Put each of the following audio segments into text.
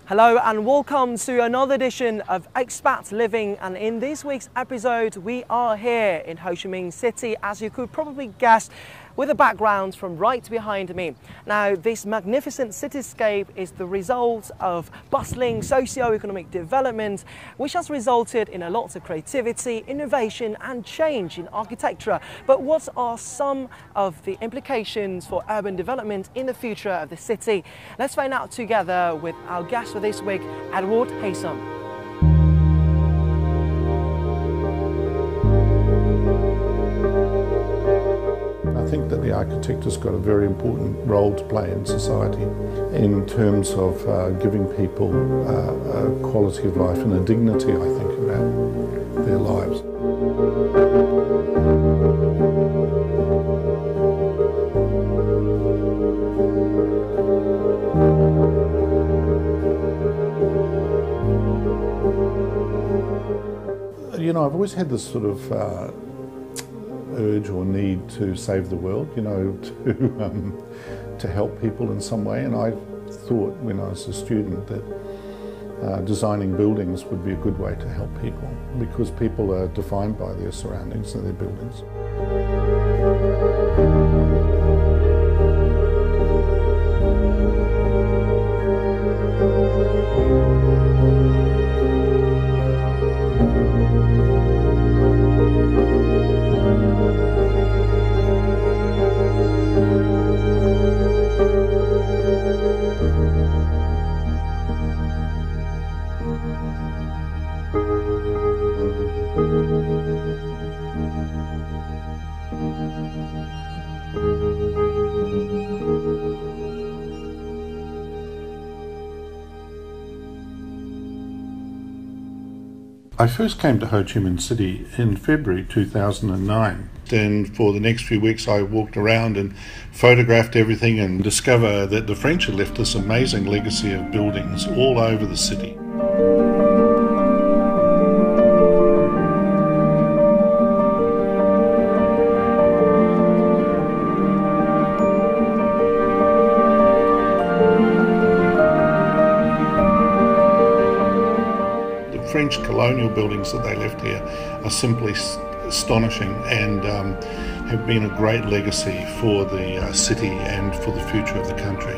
Hello and welcome to another edition of Expat Living, and in this week's episode we are here in Ho Chi Minh City, as you could probably guess, with a background from right behind me. Now, this magnificent cityscape is the result of bustling socio-economic development, which has resulted in a lot of creativity, innovation and change in architecture. But what are some of the implications for urban development in the future of the city? Let's find out together with our guest for this week, Ed Haysom. I think that the architect has got a very important role to play in society in terms of giving people a quality of life and a dignity, I think, about their lives. You know, I've always had this sort of urge or need to save the world, you know, to help people in some way. And I thought when I was a student that designing buildings would be a good way to help people, because people are defined by their surroundings and their buildings. I first came to Ho Chi Minh City in February 2009. Then for the next few weeks I walked around and photographed everything and discovered that the French had left this amazing legacy of buildings all over the city. French colonial buildings that they left here are simply astonishing and have been a great legacy for the city and for the future of the country.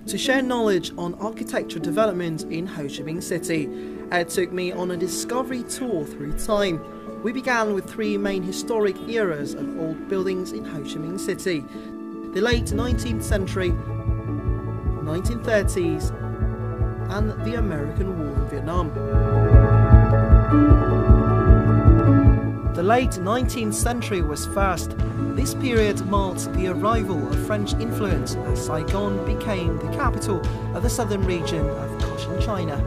To share knowledge on architecture development in Ho Chi Minh City, Ed took me on a discovery tour through time. We began with three main historic eras of old buildings in Ho Chi Minh City: the late 19th century, 1930s, and the American War in Vietnam. The late 19th century was first. This period marked the arrival of French influence as Saigon became the capital of the southern region of Cochin China.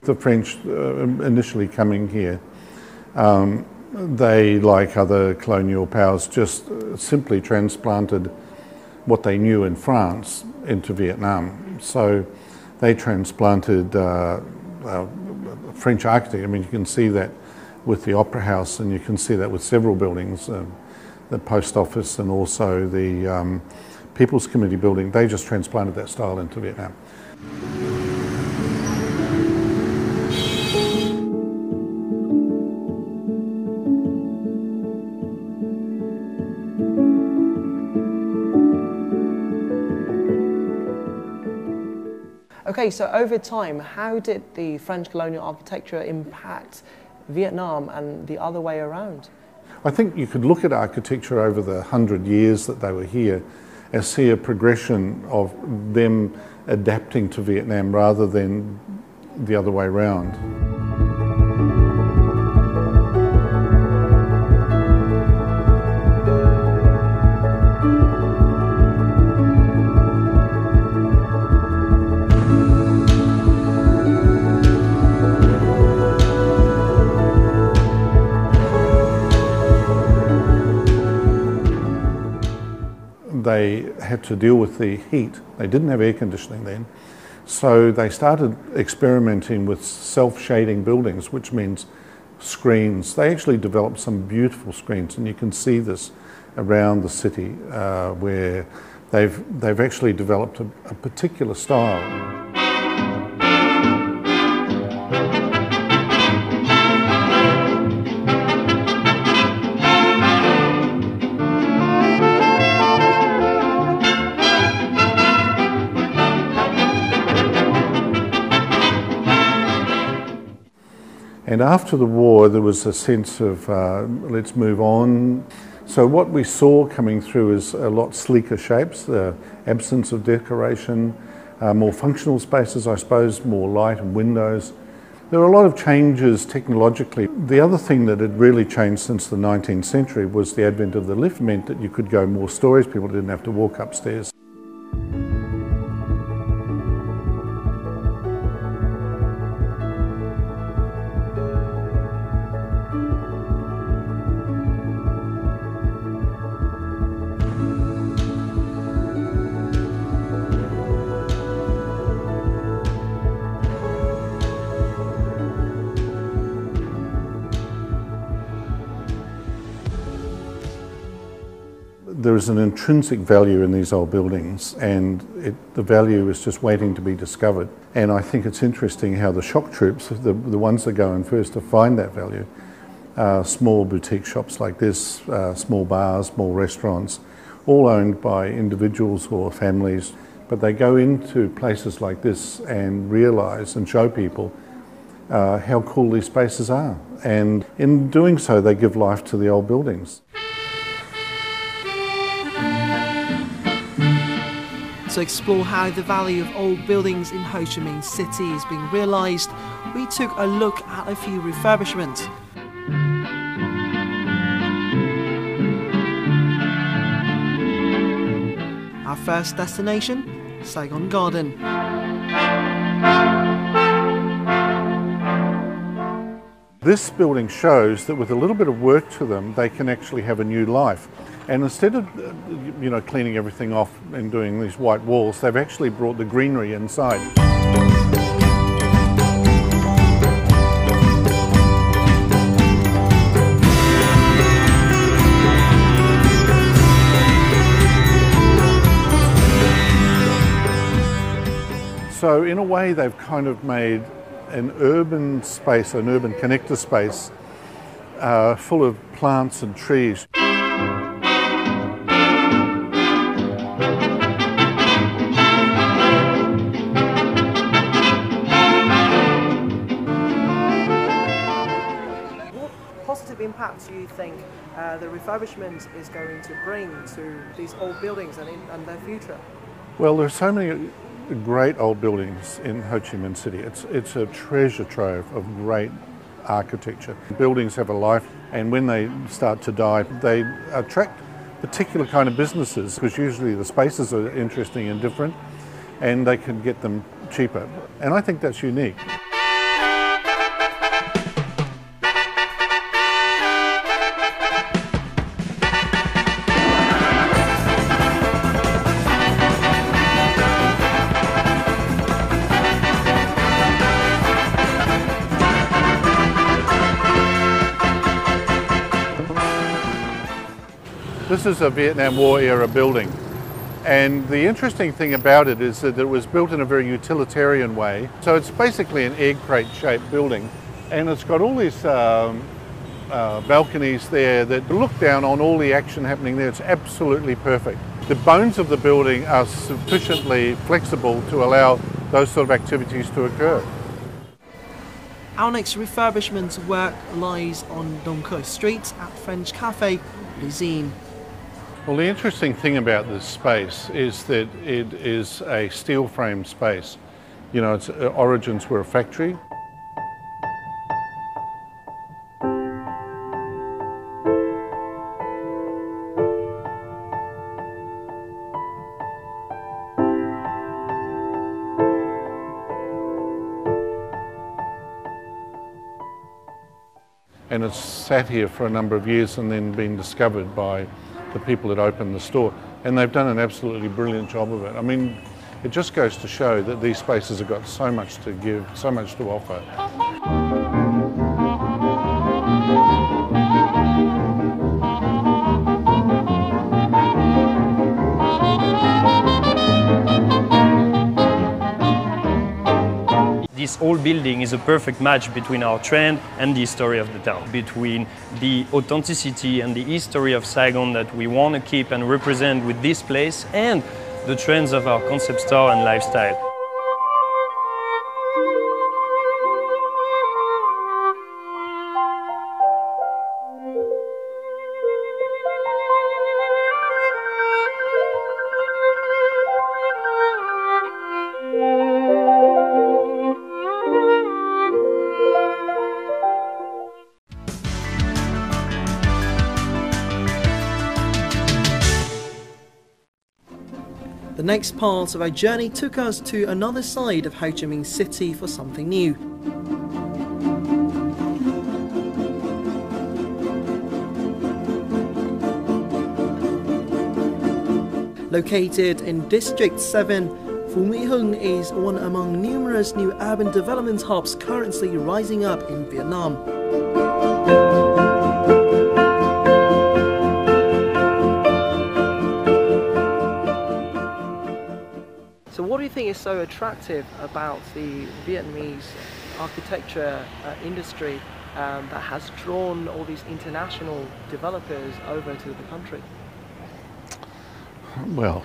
The French initially coming here, they, like other colonial powers, just simply transplanted what they knew in France into Vietnam. So they transplanted French architecture. I mean, you can see that with the Opera House, and you can see that with several buildings, the Post Office and also the People's Committee building. They just transplanted that style into Vietnam. Okay, Okay, so over time, how did the French colonial architecture impact Vietnam and the other way around? I think you could look at architecture over the 100 years that they were here and see a progression of them adapting to Vietnam rather than the other way around. They had to deal with the heat. They didn't have air conditioning then. So they started experimenting with self-shading buildings, which means screens. They actually developed some beautiful screens, and you can see this around the city where they've actually developed a particular style. And after the war, there was a sense of let's move on. So what we saw coming through is a lot sleeker shapes, the absence of decoration, more functional spaces, I suppose, more light and windows. There were a lot of changes technologically. The other thing that had really changed since the 19th century was the advent of the lift meant that you could go more stories, people didn't have to walk upstairs. There is an intrinsic value in these old buildings, and the value is just waiting to be discovered. And I think it's interesting how the shock troops, the ones that go in first to find that value, small boutique shops like this, small bars, small restaurants, all owned by individuals or families, but they go into places like this and realise and show people how cool these spaces are. And in doing so, they give life to the old buildings. To explore how the value of old buildings in Ho Chi Minh City is being realised, we took a look at a few refurbishments. Our first destination, Saigon Garden. This building shows that with a little bit of work to them, they can actually have a new life. And instead of cleaning everything off and doing these white walls, they've actually brought the greenery inside. So in a way, they've kind of made an urban space, an urban connector space, full of plants and trees. Impact do you think the refurbishment is going to bring to these old buildings and their future? Well, there are so many great old buildings in Ho Chi Minh City. It's a treasure trove of great architecture. Buildings have a life, and when they start to die, they attract particular kind of businesses, because usually the spaces are interesting and different, and they can get them cheaper. And I think that's unique. This is a Vietnam War era building, and the interesting thing about it is that it was built in a very utilitarian way. So it's basically an egg crate shaped building, and it's got all these balconies there that look down on all the action happening there. It's absolutely perfect. The bones of the building are sufficiently flexible to allow those sort of activities to occur. Our next refurbishment work lies on Donko Street at French Cafe Cuisine. Well, the interesting thing about this space is that it is a steel frame space. You know, its origins were a factory. And it's sat here for a number of years and then been discovered by the people that opened the store. And they've done an absolutely brilliant job of it. I mean, it just goes to show that these spaces have got so much to give, so much to offer. This whole building is a perfect match between our trend and the history of the town, between the authenticity and the history of Saigon that we want to keep and represent with this place and the trends of our concept store and lifestyle. The next part of our journey took us to another side of Ho Chi Minh City for something new. Located in District 7, Phu My Hung is one among numerous new urban development hubs currently rising up in Vietnam. So what do you think is so attractive about the Vietnamese architecture industry that has drawn all these international developers over to the country? Well,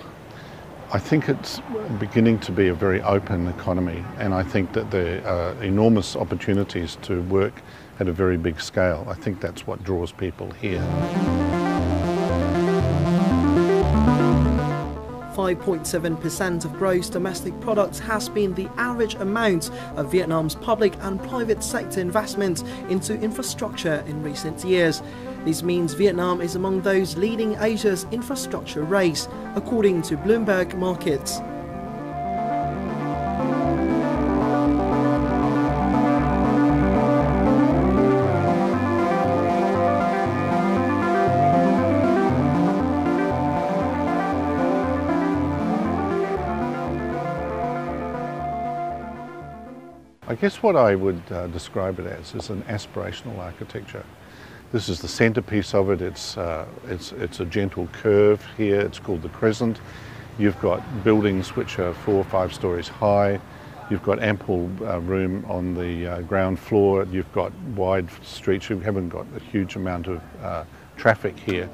I think it's beginning to be a very open economy, and I think that there are enormous opportunities to work at a very big scale. I think that's what draws people here. 5.7% of gross domestic product has been the average amount of Vietnam's public and private sector investment into infrastructure in recent years. This means Vietnam is among those leading Asia's infrastructure race, according to Bloomberg Markets. I guess what I would describe it as is an aspirational architecture. This is the centerpiece of it. It's a gentle curve here. It's called the crescent. You've got buildings which are 4 or 5 stories high. You've got ample room on the ground floor. You've got wide streets. You haven't got a huge amount of traffic here.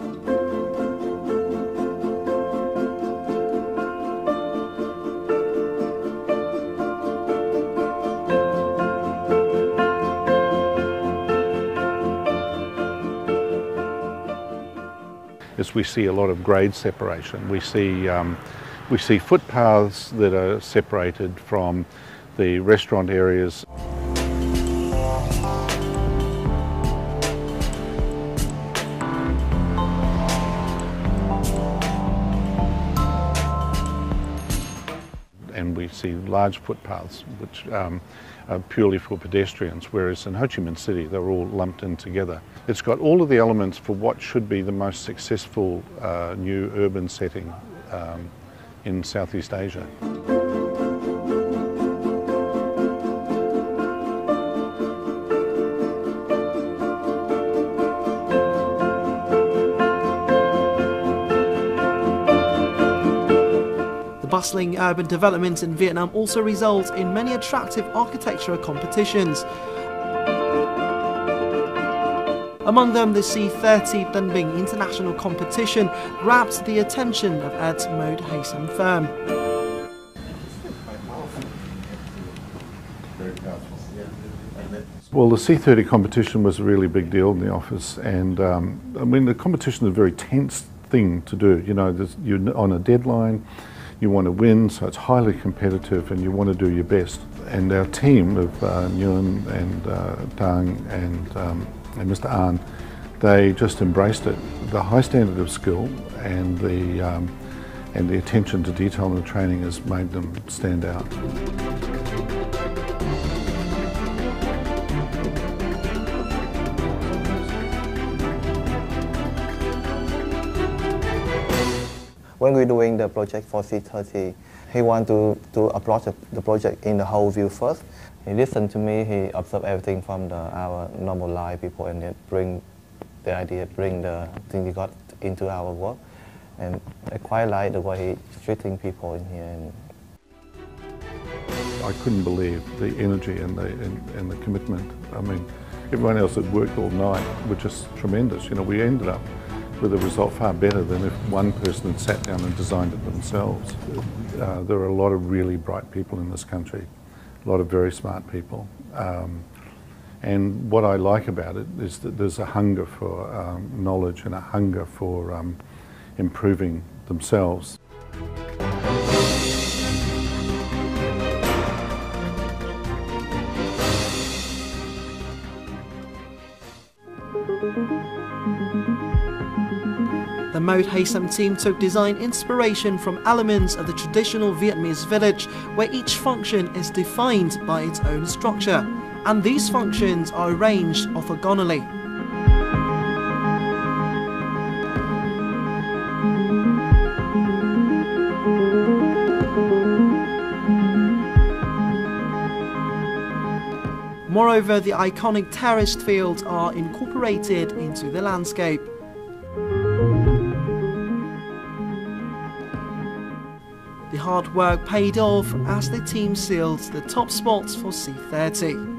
As we see a lot of grade separation. We see footpaths that are separated from the restaurant areas. And we see large footpaths which are purely for pedestrians, whereas in Ho Chi Minh City they're all lumped in together. It's got all of the elements for what should be the most successful new urban setting in Southeast Asia. The bustling urban developments in Vietnam also result in many attractive architectural competitions. Among them, the C30 Tân Bình International Competition grabbed the attention of Ed Haysom firm. Very powerful. Yeah. Well, the C30 competition was a really big deal in the office, and I mean, the competition is a very tense thing to do. You know, you're on a deadline, you want to win, so it's highly competitive, and you want to do your best. And our team of Nguyen and Dang and Mr. An, they just embraced it. The high standard of skill and the attention to detail in the training has made them stand out. When we're doing the project for C30, he wanted to approach the project in the whole view first. He listened to me, he observed everything from our normal life people, and then bring the idea, bring the thing he got into our work. And I quite like the way he's treating people in here. And I couldn't believe the energy and the commitment. I mean, everyone else had worked all night were just tremendous. You know, we ended up with a result far better than if one person had sat down and designed it themselves. There are a lot of really bright people in this country, a lot of very smart people. And what I like about it is that there's a hunger for knowledge and a hunger for improving themselves. The Ed Haysom team took design inspiration from elements of the traditional Vietnamese village, where each function is defined by its own structure, and these functions are arranged orthogonally. Moreover, the iconic terraced fields are incorporated into the landscape. The hard work paid off as the team sealed the top spots for C30.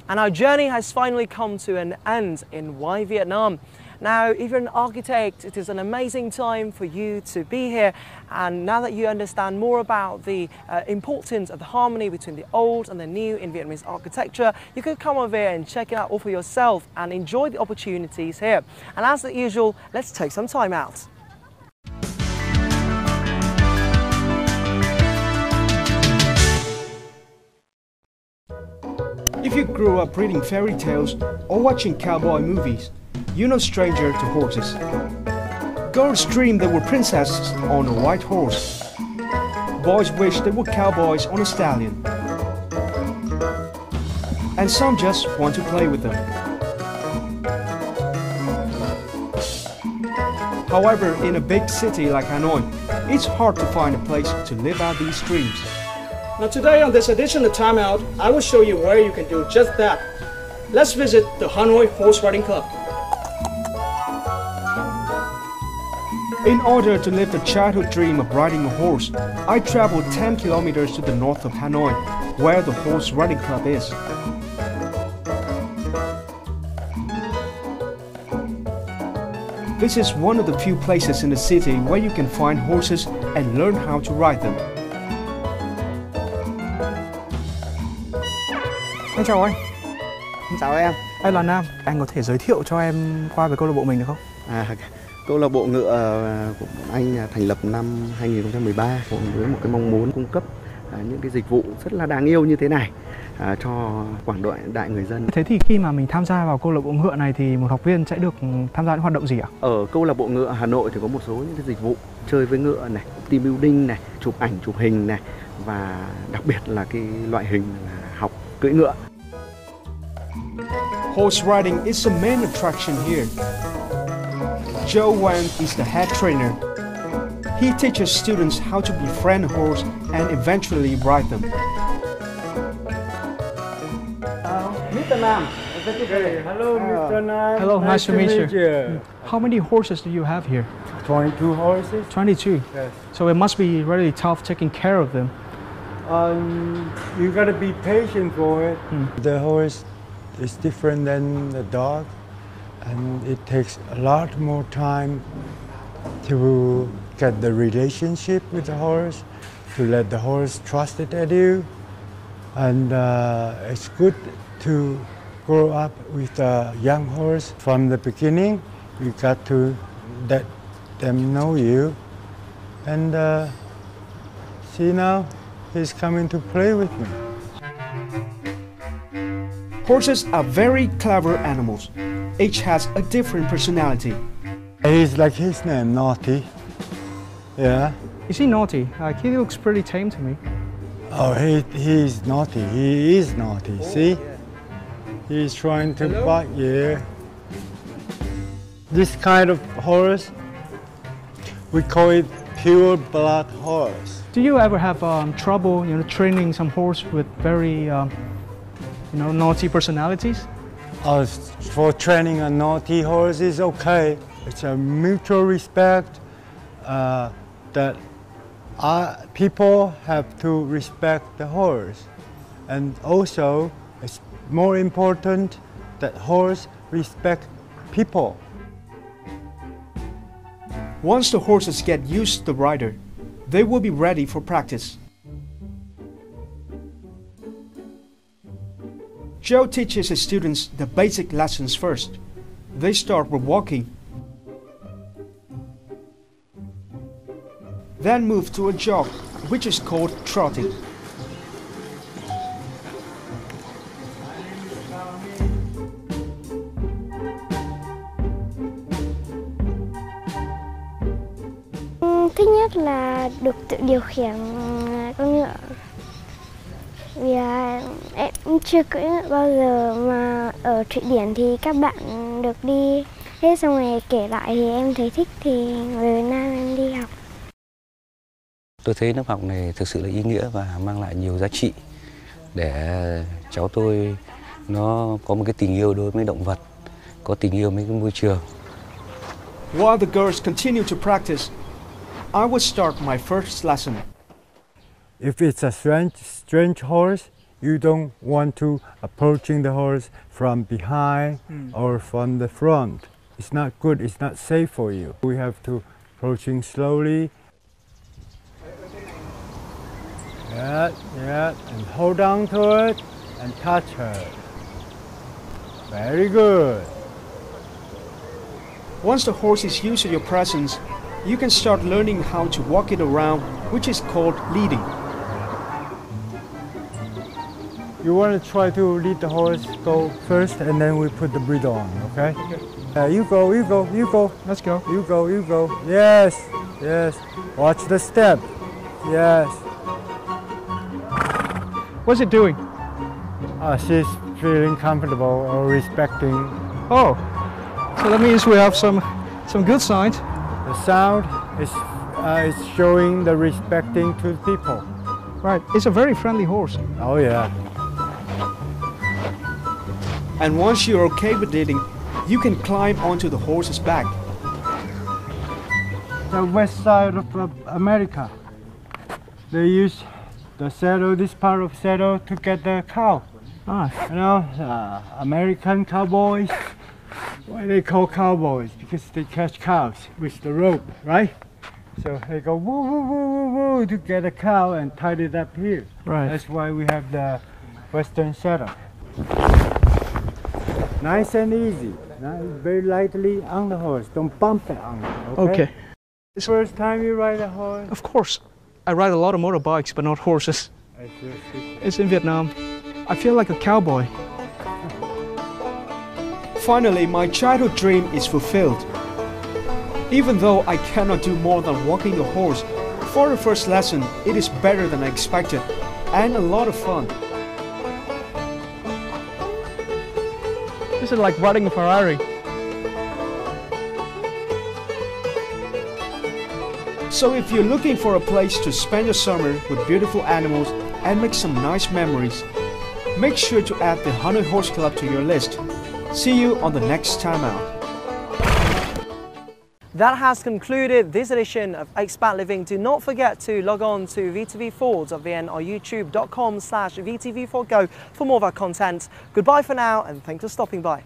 And our journey has finally come to an end in Why Vietnam. Now, if you're an architect, it is an amazing time for you to be here. And now that you understand more about the importance of the harmony between the old and the new in Vietnamese architecture, you could come over here and check it out all for yourself and enjoy the opportunities here. And as usual, let's take some time out. If you grew up reading fairy tales or watching cowboy movies, you're no stranger to horses. Girls dreamed they were princesses on a white horse. Boys wished they were cowboys on a stallion. And some just want to play with them. However, in a big city like Hanoi, it's hard to find a place to live out these dreams. Now today on this edition of Time Out, I will show you where you can do just that. Let's visit the Hanoi Horse Riding Club. In order to live the childhood dream of riding a horse, I traveled 10 kilometers to the north of Hanoi, where the Horse Riding Club is. This is one of the few places in the city where you can find horses and learn how to ride them. Anh chào anh. Chào em. Anh là Nam. Anh có thể giới thiệu cho em qua về câu lạc bộ mình được không? Câu lạc bộ ngựa của anh thành lập năm 2013 với một cái mong muốn cung cấp những cái dịch vụ rất là đáng yêu như thế này cho quảng đại người dân. Thế thì khi mà mình tham gia vào câu lạc bộ ngựa này thì một học viên sẽ được tham gia những hoạt động gì ạ? Ở câu lạc bộ ngựa Hà Nội thì có một số những cái dịch vụ chơi với ngựa này, team building này, chụp ảnh, chụp hình này, và đặc biệt là cái loại hình là học cưỡi ngựa. Horse riding is the main attraction here. Joe Wang is the head trainer. He teaches students how to befriend a horse and eventually ride them. Mr. Nam, hello, Mr. Nam. Hello, nice to meet you. How many horses do you have here? 22 horses. 22? Yes. So it must be really tough taking care of them. You gotta be patient for it. The horse is different than the dog, and it takes a lot more time to get the relationship with the horse, to let the horse trust it at you. And it's good to grow up with a young horse from the beginning. You got to let them know you. And see now, he's coming to play with me. Horses are very clever animals. Each has a different personality. He's like his name, Naughty. Yeah. Is he naughty? Like, he looks pretty tame to me. Oh, he's naughty. He is naughty. See? Yeah. He's trying to bite you. This kind of horse, we call it pure blood horse. Do you ever have trouble, training some horse with very, naughty personalities? For training a naughty horse is okay. It's a mutual respect that people have to respect the horse. And also, it's more important that horse respect people. Once the horses get used to the rider, they will be ready for practice. Joe teaches his students the basic lessons first. They start with walking, then move to a jog, which is called trotting. Thích nhất là được tự điều khiển con ngựa. Vì em chưa cưỡi ngựa bao giờ, mà ở Thụy Điển thì các bạn được đi hết, xong rồi kể lại thì em thấy thích, thì về Việt Nam em đi học. Tôi thấy lớp học này thực sự là ý nghĩa và mang lại nhiều giá trị để cháu tôi nó có một cái tình yêu đối với động vật, có tình yêu với cái môi trường. While the girls continue to practice, I would start my first lesson. If it's a strange horse, you don't want to approaching the horse from behind or from the front. It's not good, it's not safe for you. We have to approaching slowly. Yeah, and hold on to it and touch her. Very good. Once the horse is used to your presence, you can start learning how to walk it around, which is called leading. You want to try to lead the horse, go first, and then we put the bridle on, okay? You go. Let's go. You go. Yes. Watch the step. Yes. What's it doing? She's feeling comfortable or respecting. Oh, so that means we have some good signs. The sound is showing the respecting to people. Right, it's a very friendly horse. Oh yeah. And once you're okay with leading, you can climb onto the horse's back. The west side of America, they use the saddle, this part of saddle, to get the cow. You know, American cowboys. Why they call cowboys? Because they catch cows with the rope, right? So they go woo woo woo woo woo to get a cow and tie it up here. Right. That's why we have the Western saddle. Nice and easy. Very lightly on the horse. Don't bump it on it. Okay. It's the first time you ride a horse? Of course. I ride a lot of motorbikes, but not horses. It's in Vietnam. I feel like a cowboy. Finally, my childhood dream is fulfilled. Even though I cannot do more than walking the horse, for the first lesson, it is better than I expected and a lot of fun. This is like riding a Ferrari. So if you're looking for a place to spend your summer with beautiful animals and make some nice memories, make sure to add the Hanoi Horse Club to your list. See you on the next time out. That has concluded this edition of Expat Living. Do not forget to log on to vtv4.vn or youtube.com/vtv4go for more of our content. Goodbye for now, and thanks for stopping by.